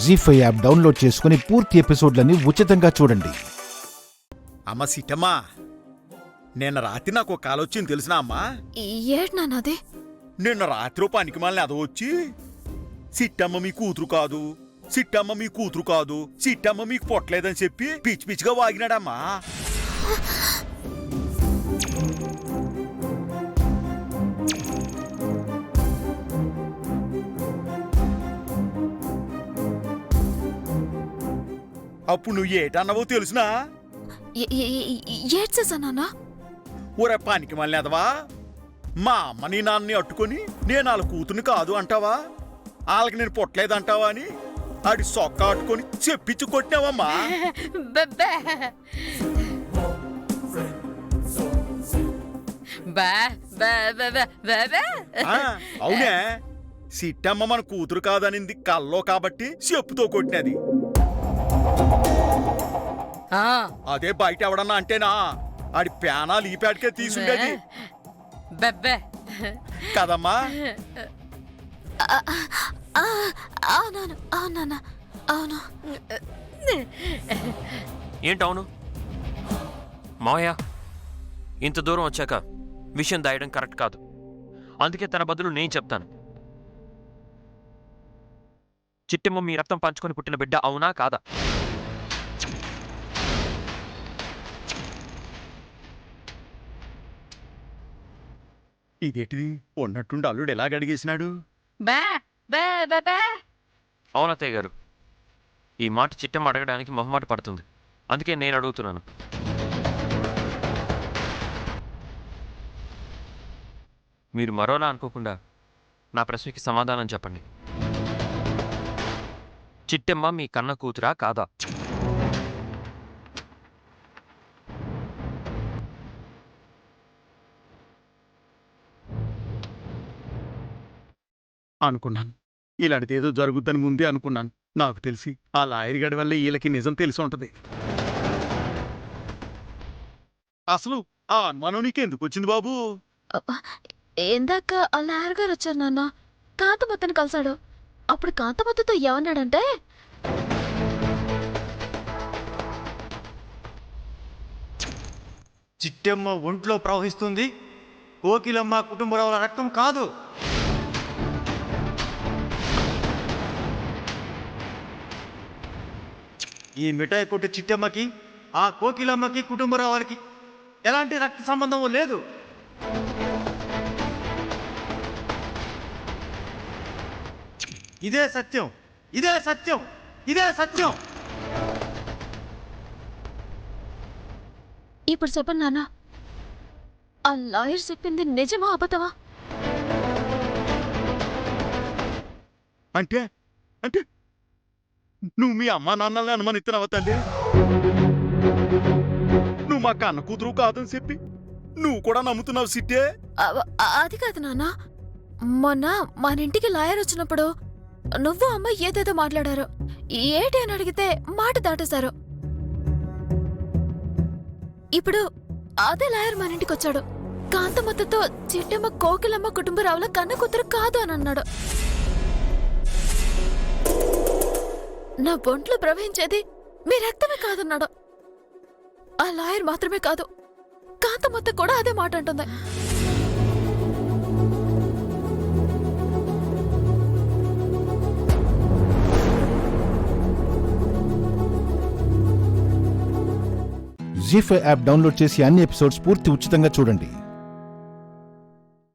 జీ5 app download చేసుకుని పూర్తి ఎపిసోడ్లని ఉచితంగా చూడండి. అమ్మ సిట్టమ్మా, నిన్న రాత్రి నాకు ఒక కాల్ వచ్చింది తెలిసినా అమ్మా? ఏడ్నానది? నిన్న రాత్రి పనికి మాలని అది వచ్చి సిట్టమ్మ మీ కూతురు కాదు, సిట్టమ్మ మీ కూతురు కాదు, సిట్టమ్మ మీకు పొట్టలేదని చెప్పి పిచ్చి పిచ్చిగా వాగినాడమ్మా. అప్పుడు నువ్వు ఏటన్నావో తెలుసునా? ఏడ్చేసానా? ఊరే పనికి మళ్ళీ అదవా, మా అమ్మని నాన్నని అట్టుకొని నేను వాళ్ళ కూతుర్ని కాదు అంటావా, వాళ్ళకి నేను పొట్టలేదంటావా అని ఆడి సొక్క అట్టుకొని చెప్పించి కొట్టినావమ్మా. అవునే, సిట్టమ్మ మన కూతురు కాదనింది కల్లో కాబట్టి చెప్పుతో కొట్టినది. అదే బయట ఎవడన్నా అంటేనా ఆడి ప్యానాలు ఈ పేటకే తీసుండేది కదమ్మా. అవును. ఏంటవును మావయ్య, ఇంత దూరం వచ్చాక విషయం దాయడం కరెక్ట్ కాదు. అందుకే తన బదులు నేను చెప్తాను. చిట్టమ్మ మీ రక్తం పంచుకొని పుట్టిన బిడ్డ అవునా కాదా? ఇదేంటిది, ఉన్నట్టుండి అల్లుడు ఎలాగ అడిగేసినాడు? అవునత్తయ్య గారు, ఈ మాట చిట్టమ్మ అడగడానికి మొహమాట పడుతుంది. అందుకే నేను అడుగుతున్నాను. మీరు మరోలా అనుకోకుండా నా ప్రశ్నకి సమాధానం చెప్పండి. చిట్టమ్మ మీ కన్న కూతురా కాదా? అనుకున్నాను, ఇలాంటిది ఏదో జరుగుద్దని ముందే అనుకున్నాను. నాకు తెలిసి ఆ లాయర్ గడి వల్ల వీళ్ళకి నిజం తెలిసి ఉంటది. అసలు ఆ అనుమానం నీకెందుకు వచ్చింది బాబు? ఇందాక ఆ లాయర్ గారు వచ్చారు నాన్న, కాంతమత్తని కలిశాడు. అప్పుడు కాంతమత్తతో ఏమన్నాడంటే, చిట్టమ్మ ఒంట్లో ప్రవహిస్తుంది, కోకిలమ్మ కుటుంబరావుల రక్తం కాదు. ఈ మిఠాయి కొట్టు చిట్టమ్మకి ఆ కోకిలమ్మకి కుటుంబరావులకి ఎలాంటి రక్త సంబంధం లేదు. ఇదే సత్యం, ఇదే సత్యం, ఇదే సత్యం. ఇప్పుడు చెప్పండి నాన్న, ఆ లాయర్ చెప్పింది నిజమా అబద్ధమా? అంటే అంటే నువ్వు మీ అమ్మా నాన్నల్ని అనుమానిస్తున్నావా తల్లి? నువ్వు మా కన్న కూతురు కాదని చెప్పి నువ్వు కూడా నమ్ముతున్నావు సిట్టే? అది కాదు నాన్న, మొన్న మన ఇంటికి లాయర్ వచ్చినప్పుడు నువ్వు అమ్మ ఏదేదో మాట్లాడారు. ఏటి అని అడిగితే మాట దాటేశారు. ఇప్పుడు అదే లాయర్ మన ఇంటికి వచ్చాడు. కాంతమత్తతో చిట్టమ్మ కోకిలమ్మ కుటుంబరావుల కన్న కూతురు కాదు అని అన్నాడు. నా బొంట్లో ప్రవహించేది మీ రక్తమే కాదన్నాడు. ఆ లాయర్ మాత్రమే కాదు, కాంతమత్త కూడా అదే మాట అంటుంది. జీ5 యాప్ డౌన్లోడ్ చేసి అన్ని ఎపిసోడ్స్ పూర్తి ఉచితంగా చూడండి.